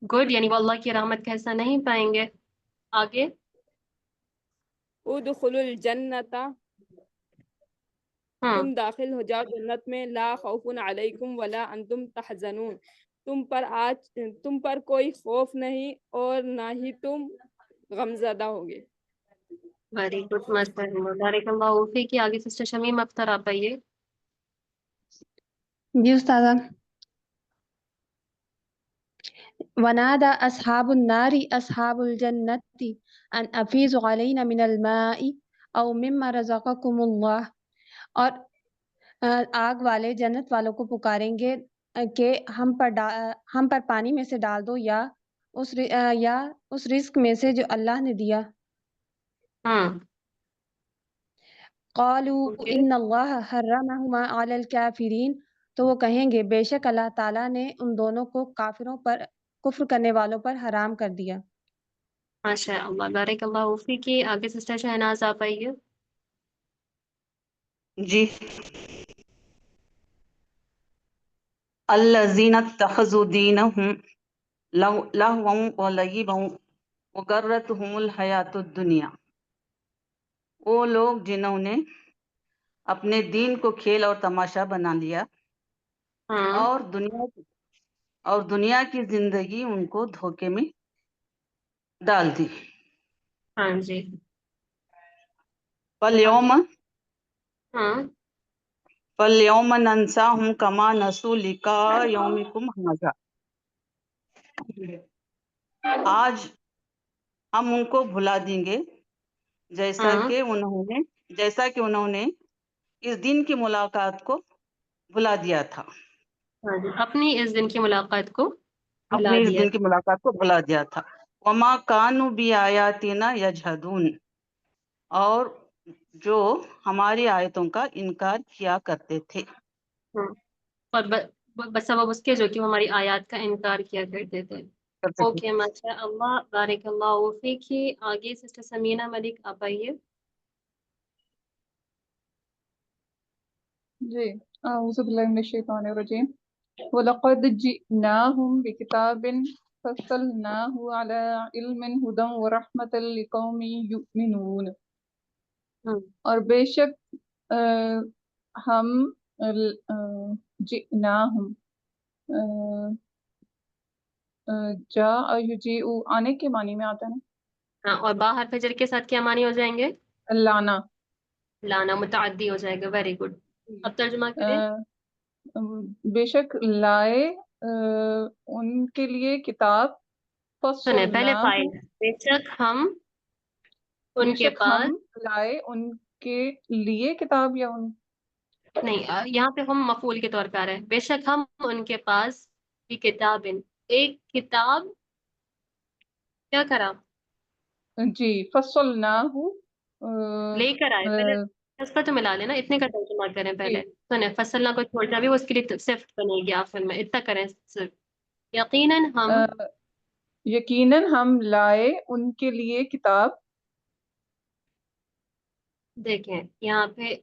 گڈ، یعنی وہ اللہ کی رحمت کا حصہ نہیں پائیں گے۔ آگے ادخلوا الجنت، تم داخل ہو جاؤ جنت میں، لا خوف علیکم ولا انتم تحزنون، تم پر کوئی خوف نہیں اور نہ ہی تم غمزدہ ہوگے۔ ویری گڈ، مست ہے، بارک اللہ فیک کی۔ آگے سسٹر شمیم اختر آپ آئیے۔ جی استاذہ۔ ونادى أصحاب النار أصحاب الجنة أن أفيضوا علينا من الماء أو مما رزقكم الله، اور آگ والے جنت والوں کو پکاریں گے کہ ہم پر پانی میں سے ڈال دو یا اس رزق میں سے جو اللہ نے دیا۔ قالوا ان اللہ حرمہما علی الکافرین، تو وہ کہیں گے بے شک اللہ تعالیٰ نے ان دونوں کو کافروں پر، کفر کرنے والوں پر حرام کر دیا۔ ماشاء اللہ، بارک اللہ فیک کی۔ آگے سسٹر شہناز آپ آئیے۔ جی، الذین اتخذوا دینہم لہوا ولعبا وغرتہم الحیات الدنیا، وہ لوگ جنہوں نے اپنے دین کو کھیل اور تماشا بنا لیا، اور دنیا کی زندگی ان کو دھوکے میں ڈال دی۔ ہاں جی فَالْيَوْمَ ہاں فَالْيَوْمَ نَنْسَاهُمْ كَمَا نَسُوا لِقَاءَ يَوْمِكُمْ هَذَا، آج ہم ان کو بھلا دیں گے جیسا کہ انہوں نے اس دن کی ملاقات کو بھلا دیا تھا، ہاں جی اپنی اس دن کی ملاقات کو بھلا اپنی اس دیا دن کی ملاقات کو بھلا دیا تھا۔ وَمَا كَانُوا بِآيَاتِنَا يَجْحَدُونَ، اور جو ہماری آیتوں کا انکار کیا کرتے تھے۔ اور بس سبب اس کے جو کہ وہ ہماری آیات کا انکار کیا کرتے تھے۔ اوکے ماشاء اللہ، بارک اللہ فیک۔ آگے سسٹر سمینہ ملک آپ آئیے۔ جی اعوذ باللہ من الشیطان الرجیم۔ وَلَقَدْ جِئْنَاهُمْ بِكِتَابٍ فَصَّلْنَاهُ عَلَى عِلْمٍ هُدًى وَرَحْمَةً لِقَوْمٍ يُؤْمِنُونَ، اور بے شک ہم جئناہم جاء یجیء آنے کے معنی میں آتا ہے نا، ہاں، اور باہر فجر کے ساتھ کیا معنی ہو جائیں گے؟ لانا، لانا متعدی ہو جائے گا۔ ویری گڈ، اب ترجمہ کریں۔ بے شک لائے ان کے لیے کتاب، سنیں پہلے فصلناہ، فائل، بے شک ہم ان کے پاس، ہم لائے ان کے لیے کتاب، یا ان نہیں یہاں پہ ہم مفعول کے طور پہ آ رہے ہیں۔ بے شک ہم ان کے پاس بھی کتاب، ایک کتاب کیا کرا، جی فصلناہ لے کر آئے۔ پہلے اس پر تو ملا لینا، اتنے کا ترجمہ کریں پہلے۔ سنیں فصلنا کو چھوڑنا بھی اس کے لیے صفت بنے گی آخر میں، اتنا کریں صرف۔ یقیناً ہم یقیناً ہم لائے ان کے لیے کتاب، دیکھیں یہاں پہ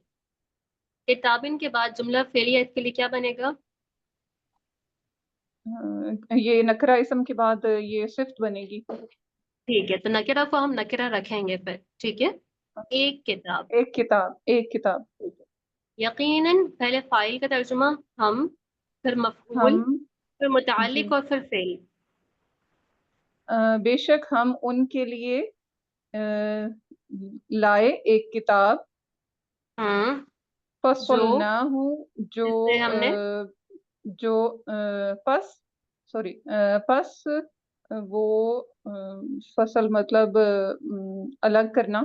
کتابن کے بعد جملہ فعلیہ اس کے لیے کیا بنے گا؟ یہ نکرہ اسم کے بعد یہ صفت بنے گی۔ ٹھیک ہے، تو نکرہ کو ہم نکرہ رکھیں گے پھر، ٹھیک ہے۔ ایک کتاب، ایک کتاب، ایک کتاب۔ یقیناً پہلے فاعل کا ترجمہ ہم، پھر مفعول، پھر متعلق اور پھر فعل۔ بے شک ہم ان کے لیے لائے ایک کتاب، فصلناہ پس وہ فصل مطلب الگ کرنا،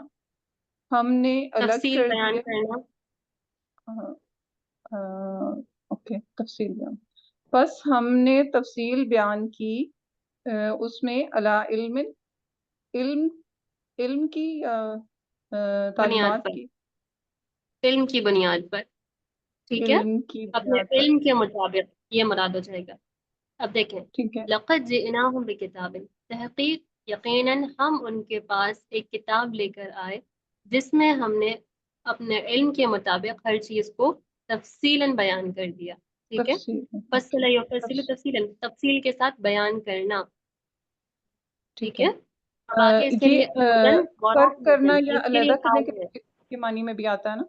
ہم نے الگ تفصیل کر بیان دیا، کرنا۔ اوکے تفصیل بیان، پس ہم نے تفصیل بیان کی اس میں علی علم کی تعلیمات کی، علم کی بنیاد پر، ٹھیک ہے، اپنے علم کے مطابق، یہ مراد ہو جائے گا۔ اب دیکھیں، لقد جئناہم بکتاب، تحقیق یقیناً ہم ان کے پاس ایک کتاب لے کر آئے جس میں ہم نے اپنے علم کے مطابق ہر چیز کو تفصیلاً بیان کر دیا، ٹھیک ہے۔ فصل یفصل تفصیلاً، تفصیل کے ساتھ بیان کرنا، ٹھیک ہے۔ اب آگے اس کے لیے فرق کرنا یا علیحدہ کرنے کے معنی میں بھی آتا ہے نا،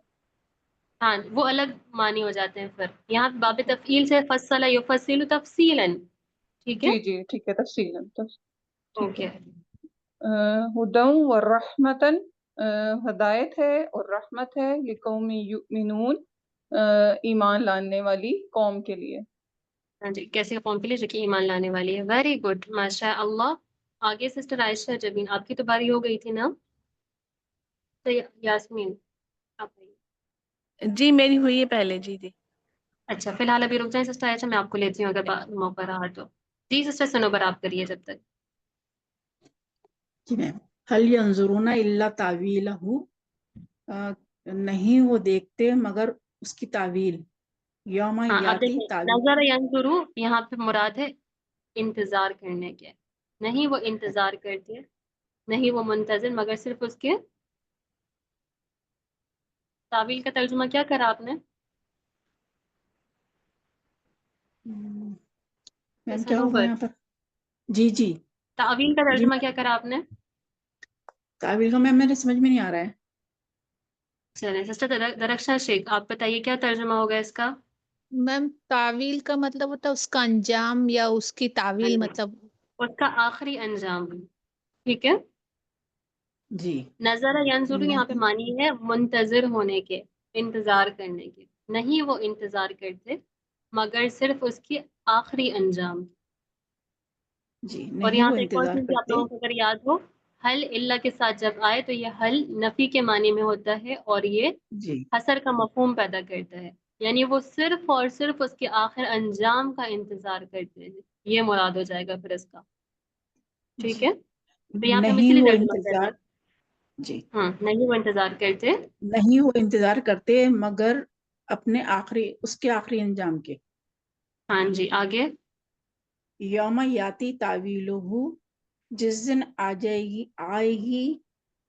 ہاں وہ الگ معنی ہو جاتے ہیں پھر۔ یہاں باب تفعیل سے فصل یفصل تفصیلاً، ٹھیک ہے۔ جی جی ٹھیک ہے، تفصیلاً، اوکے۔ ہدی و رحمتاً، ہدایت ہے اور رحمت ہے، لقوم یؤمنون، ایمان لانے والی قوم کے لیے۔ ہاں جی، کیسے قوم کے لیے جو کہ ایمان لانے والی ہے۔ ویری گڈ، ماشاء اللہ۔ آگے سسٹر عائشہ جبین، آپ کی تو باری ہو گئی تھی نا، تو یاسمین آپ۔ جی میری ہوئی ہے پہلے، جی جی۔ اچھا فی الحال ابھی رک جائیں سسٹر عائشہ، میں آپ کو لیتی ہوں اگر موقع رہا تو۔ جی سسٹر سنوبر آپ کریے جب تک۔ جی میم، هل ينظرون الا تاویلہ، نہیں وہ دیکھتے مگر اس کی تعویل، یوم ہاں اب یاتی دیکھیں، تعویل، نظر ینظرو یہاں پہ مراد ہے انتظار کرنے کے، نہیں وہ انتظار کرتے، نہیں وہ منتظر، مگر صرف اس کے تعویل کا ترجمہ کیا کرا آپ نے؟ میم کیا ہوگا یہاں پر؟ جی جی تعویل کا جی ترجمہ کیا کرا آپ نے؟ تعویل کا میم میرے سمجھ میں نہیں آ رہا ہے. چلیں سسٹر درخشاں شیخ آپ بتائیے کیا ترجمہ ہوگا اس کا؟ میم تعویل کا مطلب ہوتا ہے اس کا انجام یا اس کی تعویل مطلب اس کا آخری انجام. ٹھیک ہے. جی. نظر ینظر یہاں پہ نہیں معنی ہے منتظر ہونے کے، انتظار کرنے کے. نہیں وہ انتظار کرتے مگر صرف اس کی آخری انجام. جی اور نہیں یہاں وہ پہ ایک اور انتظار چیز آپ کرتے. لوگوں کو اگر یاد ہو، حل اللہ کے ساتھ جب آئے تو یہ حل نفی کے معنی میں ہوتا ہے اور یہ جی حسر کا مفہوم پیدا کرتا ہے، یعنی وہ صرف اور صرف اس کے آخر انجام کا انتظار کرتے ہیں. یہ مراد ہو جائے گا پھر اس کا. ٹھیک جی. ہے. تو یہاں پہ ہم اسی نہیں لیے وہ ترجمہ کر رہے انتظار. ہیں. جی. نہیں وہ انتظار کرتے. نہیں وہ انتظار کرتے مگر اپنے آخری اس کے آخری انجام کے. ہاں جی آگے. یوم یاتی تعویلہ جس دن آئے گی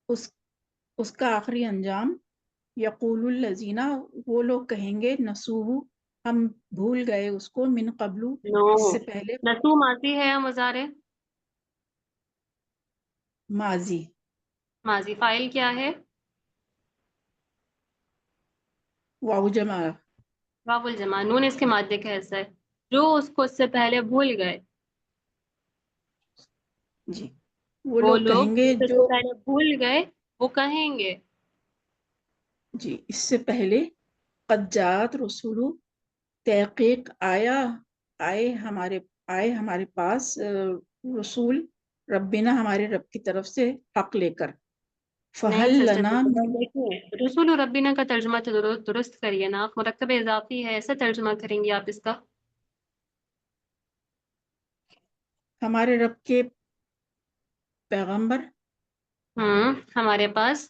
اس کا آخری انجام. یقول الذین وہ لوگ کہیں گے نسوہ ہم بھول گئے اس کو من قبل نو اس سے پہلے. نسو ماضی ہے یا مضارع؟ ماضی. ماضی. فاعل کیا ہے؟ واو جمع. واو الجمع. نون اس کے مادے کا حصہ ہے. جو اس کو اس سے پہلے بھول گئے. جی. وہ لوگ لوگ کہیں گے جس سے جو پہلے بھول گئے وہ کہیں گے. جی اس سے پہلے قد جاءت رسول تحقیق آئے ہمارے پاس رسول ربنا ہمارے رب کی طرف سے حق لے کر. نہیں فہل سسٹر لنا دیکھیے رسول ربنا کا ترجمہ تو درست کریے نا. آپ مرکب اضافی ہے ایسا ترجمہ کریں گے آپ اس کا؟ ہمارے رب کے پیغمبر. ہمارے پاس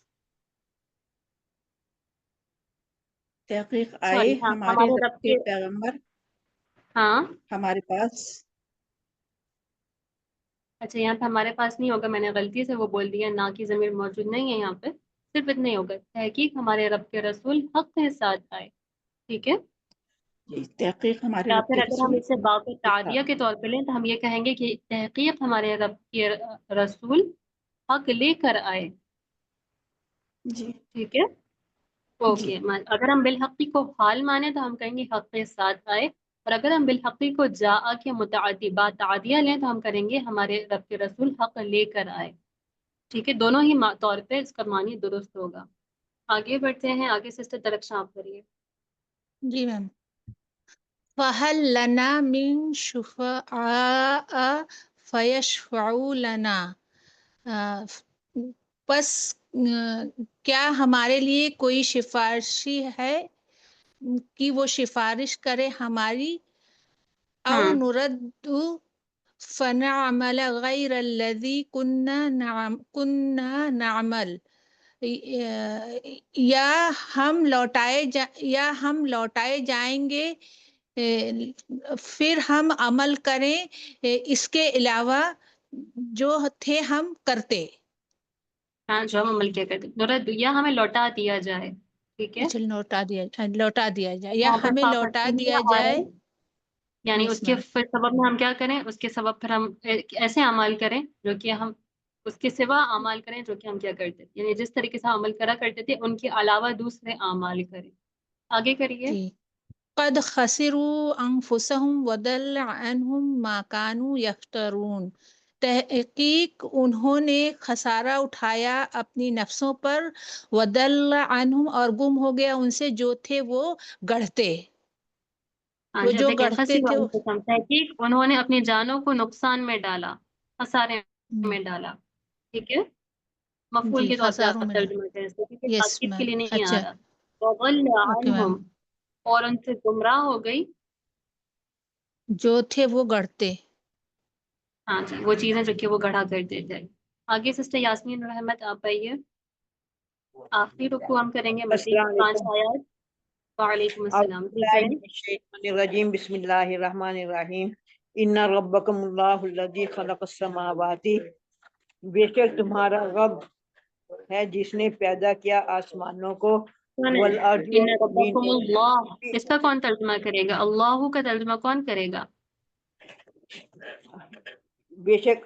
تحقیق آئے سوری ہاں ہمارے ہمارے رب رب کے کے. پیغمبر ہاں ہمارے پاس. اچھا یہاں پہ ہمارے پاس نہیں ہوگا، میں نے غلطی سے وہ بول دیا. نا کی ضمیر موجود نہیں ہے یہاں پہ. صرف اتنا ہی ہوگا تحقیق ہمارے رب کے رسول حق کے ساتھ آئے. ٹھیک ہے. جی. تحقیق ہمارے یا رب پھر کے اگر ہم رسول اسے باپ تعدیہ کے طور پہ لیں تو ہم یہ کہیں گے کہ تحقیق ہمارے رب کے رسول حق لے کر آئے. جی. ٹھیک ہے. جی. اوکے. اگر ہم بالحقی کو حال مانے تو ہم کہیں گے حق کے ساتھ آئے، اور اگر ہم بالحقی کو جاء کے متعدی بات تعدیہ لیں تو ہم کریں گے ہمارے رب کے رسول حق لے کر آئے. ٹھیک ہے. دونوں ہی طور پہ اس کا معنی درست ہوگا. آگے بڑھتے ہیں. آگے سسٹر درخشاں آپ کریے. جی میم. فہل لنا من شفعاء فیشفعوا لنا پس کیا ہمارے لیے کوئی سفارشی ہے کہ وہ سفارش کرے ہماری. او نرد فنعمل غیر الذی کننا نعمل یا ہم لوٹائے جائیں گے پھر ہم عمل کریں اس کے علاوہ جو تھے ہم کرتے. ہاں جو ہم عمل کیا کرتے. نورد یا ہمیں لوٹا دیا جائے. ٹھیک ہے. اچھا لوٹا دیا جائے یا یہاں پر ہمیں لوٹا دیا آ رہا جائے. ہے یعنی یس اس کے میم. پھر سبب میں ہم کیا کریں، اس کے سبب پھر ہم ایسے اعمال کریں جو کہ ہم اس کے سوا اعمال کریں جو کہ ہم کیا کرتے تھے، یعنی جس طریقے سے ہم عمل کرا کرتے تھے ان کے علاوہ دوسرے اعمال کریں. آگے کریے. جی. قد خسروا انفسهم وضل عنهم ما كانوا يفترون تحقیق انہوں نے خسارہ اٹھایا اپنی نفسوں پر، وضل عنہم اور گم ہو گیا ان سے جو تھے وہ گڑھتے. ہاں وہ جی جو دیکھیں گڑھتے خسروا تھے انفسہم تحقیق انہوں نے اپنی جانوں کو نقصان میں ڈالا، خسارے میں ڈالا. ٹھیک ہے. مفعول جی کے طور پہ آپ خساروں میں ترجمہ کریں، کیونکہ یس تاکید کے میم. لیے نہیں آ اچھا رہا. وضل اوکے میم. عنہم اور ان سے گمراہ ہو گئی. جو تھے وہ گڑھتے. ہاں جی وہ چیزیں جو کہ وہ گڑھا کرتے تھے. آگے سسٹر یاسمین رحمت آپ آئیے. آخری رکوع ہم کریں گے مزید السلام 5 علیکم. آیات. وعلیکم اعوذ السلام. جی باللہ کریں. من الشیطان الرجیم. بسم اللہ الرحمن الرحیم. ان ربکم اللہ الذی خلق السماوات بے شک تمہارا رب ہے جس نے پیدا کیا آسمانوں کو والارض ان ربکم اللہ، اس کا کون ترجمہ کرے گا؟ اللہ کا ترجمہ کون کرے گا؟ بے شک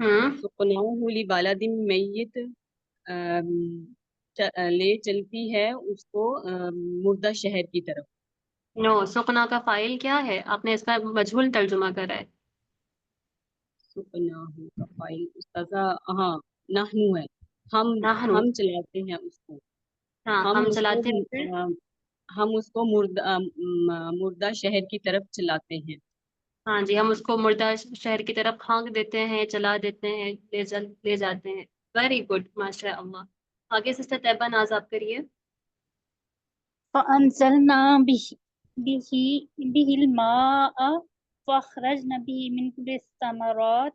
سقناہ لبلد میت لے چلتی ہے اس کو مردہ شہر کی طرف. نو سقنا کا فائل کیا ہے؟ آپ نے اس کا مجہول ترجمہ کرا ہے. سقناہ کا فائل استاذہ ہاں نحنو ہے. ہم چلاتے ہیں اس کو. ہم چلاتے ہیں ہم اس کو مردہ شہر کی طرف چلاتے ہیں. ہاں جی، ہم اس کو مردہ شہر کی طرف کھانک دیتے ہیں، چلا دیتے ہیں، لے جاتے ہیں. ویری گڈ، ماشاء اللہ. آگے سسٹر طیبہ ناز آپ کریے. فَأَنزَلْنَا بِهِ الْمَاءَ فَأَخْرَجْنَا بِهِ مِنْ كُلِّ الثَّمَرَاتِ،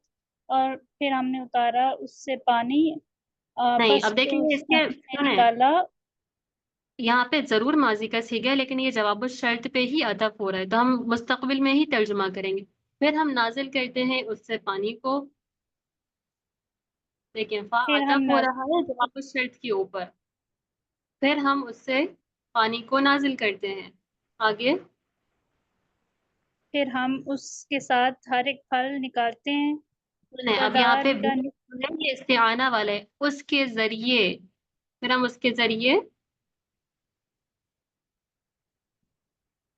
اور پھر ہم نے اتارا اس سے پانی. نہیں، اب دیکھیں اس کے نکالا. یہاں پہ ضرور ماضی کا صیغہ ہے، لیکن یہ جواب الشرط پہ ہی عطف ہو رہا ہے، تو ہم مستقبل میں ہی ترجمہ کریں گے. پھر ہم نازل کرتے ہیں اس سے پانی کو. دیکھیں فا عطف ہو رہا ہے جواب الشرط کے اوپر. پھر ہم اس سے پانی کو نازل کرتے ہیں. آگے پھر ہم اس کے ساتھ ہر ایک پھل نکالتے ہیں. اب یہاں پہ یہ استعانہ والا ہے، اس کے ذریعے. پھر ہم اس کے ذریعے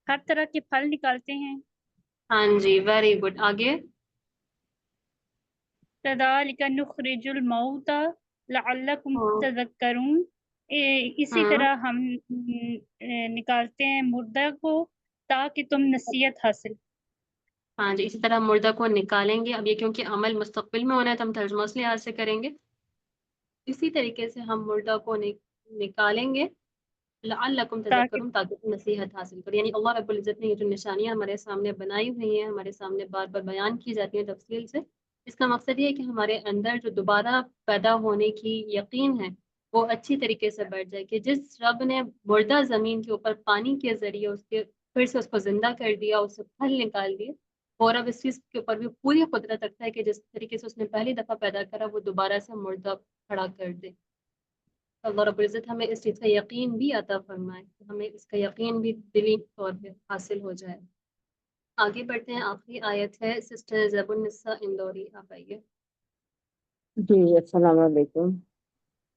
ہر طرح کے پھل نکالتے ہیں. ہاں جی، ویری گڈ. آگے كَذَلِكَ نُخْرِجُ الْمَوْتَى لَعَلَّكُمْ تَذَكَّرُونَ. اسی طرح ہم نکالتے ہیں مردہ کو تاکہ تم نصیحت حاصل. ہاں جی، اسی طرح مردہ کو نکالیں گے. اب یہ کیونکہ عمل مستقبل میں ہونا ہے تو ہم ترجمہ اس لحاظ سے کریں گے. اسی طریقے سے ہم مردہ کو نکالیں گے لعلکم تذکرون، تاکہ تم نصیحت حاصل کرو. یعنی اللہ رب العزت نے یہ جو نشانیاں ہمارے سامنے بنائی ہوئی ہیں، ہمارے سامنے بار بار بیان کی جاتی ہیں تفصیل سے، اس کا مقصد یہ ہے کہ ہمارے اندر جو دوبارہ پیدا ہونے کی یقین ہے وہ اچھی طریقے سے بڑھ جائے. کہ جس رب نے مردہ زمین کے اوپر پانی کے ذریعے اس کے پھر سے اس کو زندہ کر دیا، اس سے پھل نکال دیے، اور اب اس چیز کے اوپر بھی پوری قدرت رکھتا ہے کہ جس طریقے سے اس نے پہلی دفعہ پیدا کرا وہ دوبارہ سے مردہ کھڑا کر دے. اللہ رب العزت ہمیں اس چیز کا یقین بھی عطا فرمائے، ہمیں اس کا یقین بھی دلی طور پہ حاصل ہو جائے. آگے بڑھتے ہیں. آخری آیت ہے سسٹر زیب النساء اندوری، آپ آئیے. جی السلام علیکم.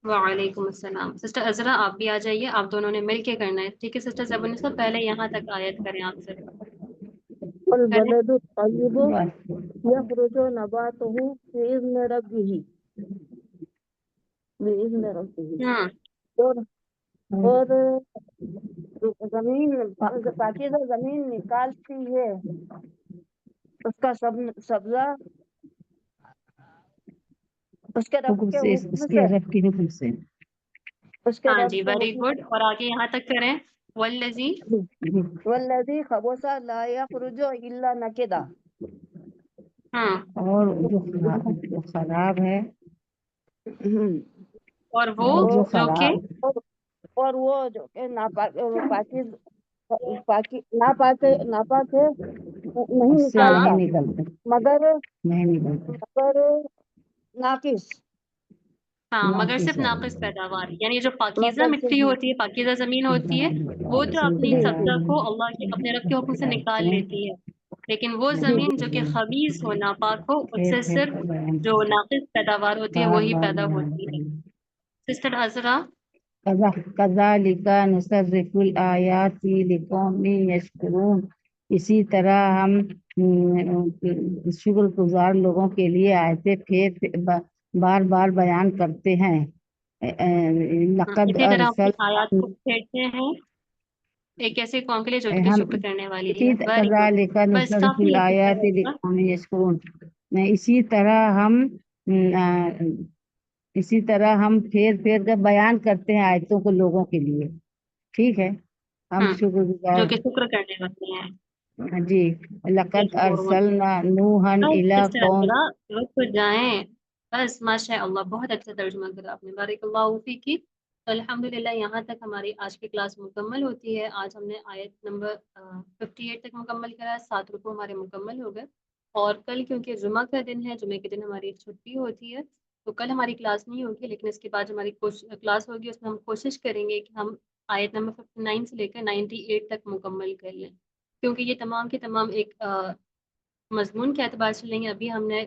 وعلیکم السلام. سسٹر عذرا آپ بھی آ جائیے، آپ دونوں نے مل کے کرنا ہے. ٹھیک ہے سسٹر زیب النساء، پہلے یہاں تک آیت کریں آپ سے. والبلد الطیب یخرج نباتہ بإذن ربہ اور زمین پاکیزہ زمین نکالتی ہے اس کا سبزہ اس کے رب کے حکم سے. ہاں جی، ویری گڈ. اور آگے یہاں تک کریں. والذی خبث لا یخرج الا نکدا. اور جو خراب ہے اور وہ جو کہ اور وہ جو کہ ناپاک ہے نہیں اس سے نہیں نکلتے، مگر نہیں نکلتے. ناقص. مگر صرف ناقص پیداوار، یعنی جو پاکیزہ مٹی ہوتی ہے، پاکیزہ زمین ہوتی ہے، وہ تو اپنی سبزہ کو اللہ کے اپنے رب کے حکم سے نکال لیتی ہے. لیکن وہ زمین جو کہ خبیث ہو، ناپاک ہو، اس سے صرف جو ناقص پیداوار ہوتی ہے وہی پیدا ہوتی ہے. سسٹر عذرا کذالک نصرف الآیات لقوم یشکرون. اسی طرح ہم شکر گزار لوگوں کے لیے آیتیں پھر بار بار بیان کرتے ہیں. لقد اسی طرح اپنی ارسل آیات کو پھیرتے ہیں ایک ایسے قوم کے لیے جو کہ ہم شکر کرنے والی ہے. Very good. کذالک بس نصرف کافی الآیات لقوم یشکرون. اسی طرح ہم پھیر کر بیان کرتے ہیں آیتوں کو لوگوں کے لیے. ٹھیک ہے، ہم شکر گزار جو کہ شکر کرنے والی ہیں. جی. لقد ارسلنا نوحا الی قوم. رک جائیں بس. ماشاء اللہ، بہت اچھا ترجمہ کرا آپ نے، بارک اللہ فیکی. الحمدللہ یہاں تک ہماری آج کی کلاس مکمل ہوتی ہے. آج ہم نے آیت نمبر 58 تک مکمل کرا. 7 رکوع ہمارے مکمل ہو گئے. اور کل کیونکہ جمعہ کا دن ہے، جمعے کے دن ہماری چھٹی ہوتی ہے، تو کل ہماری کلاس نہیں ہوگی. لیکن اس کے بعد ہماری کلاس ہوگی، اس میں ہم کوشش کریں گے کہ ہم آیت نمبر 59 سے لے کر 98 تک مکمل کر لیں، کیونکہ یہ تمام کے تمام ایک مضمون کے اعتبار سے لیں گے. ابھی ہم نے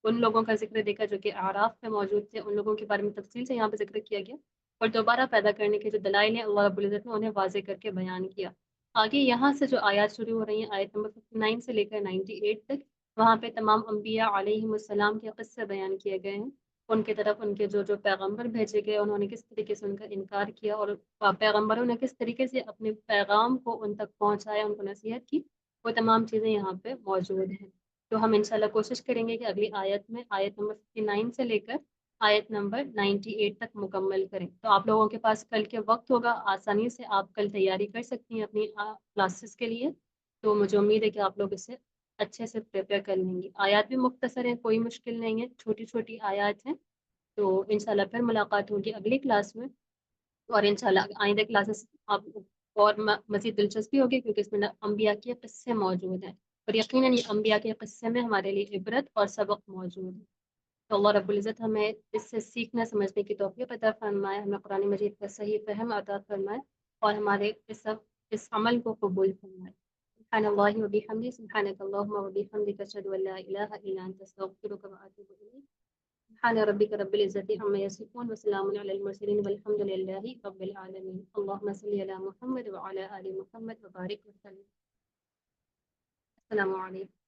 ان لوگوں کا ذکر دیکھا جو کہ اعراف میں موجود تھے، ان لوگوں کے بارے میں تفصیل سے یہاں پہ ذکر کیا گیا، اور دوبارہ پیدا کرنے کے جو دلائل ہیں اللہ رب العزت نے انہیں واضح کر کے بیان کیا۔ آگے یہاں سے جو آیات شروع ہو رہی ہیں، آیت نمبر 59 سے لے کر 98 تک، وہاں پہ تمام انبیاء علیہم السلام کے قصے بیان کیے گئے ہیں، ان کی طرف ان کے جو پیغمبر بھیجے گئے انہوں نے کس طریقے سے ان کا انکار کیا، اور پیغمبروں نے کس طریقے سے اپنے پیغام کو ان تک پہنچایا، ان کو نصیحت کی، وہ تمام چیزیں یہاں پہ موجود ہیں۔ تو ہم انشاءاللہ کوشش کریں گے کہ اگلی آیت میں آیت نمبر 59 سے لے کر آیت نمبر 98 تک مکمل کریں۔ تو آپ لوگوں کے پاس کل کے وقت ہوگا، آسانی سے آپ کل تیاری کر سکتی ہیں اپنی کلاسز کے لیے، تو مجھے امید ہے کہ آپ لوگ اسے اچھے سے پریپیئر کر لیں گی۔ آیات بھی مختصر ہیں، کوئی مشکل نہیں ہے، چھوٹی چھوٹی آیات ہیں۔ تو انشاءاللہ پھر ملاقات ہوگی اگلی کلاس میں، اور انشاءاللہ آئندہ کلاسز آپ اور مزید دلچسپی ہوگی، کیونکہ اس میں انبیاء کے قصے موجود ہیں، اور یقیناً یہ انبیاء کے قصے میں ہمارے لیے عبرت اور سبق موجود ہے۔ تو اللہ رب العزت ہمیں اس سے سیکھنا سمجھنے کی توفیق عطا فرمائے، ہمیں قرآن مجید کا صحیح فہم عطا فرمائے، اور ہمارے اس عمل کو قبول فرمائے۔ سبحان اللہ و بحمدہ، سبحانک اللہم و بحمدک، اشہد ان لا الہ الا انت، استغفرک و اتوب الیک۔ سبحان ربک رب العزت عما یصفون وسلام علی المرسلین والحمد للہ رب العالمین۔ اللہم صلی علی محمد وعلی آل محمد وبارک وسلم۔ السلام علیکم۔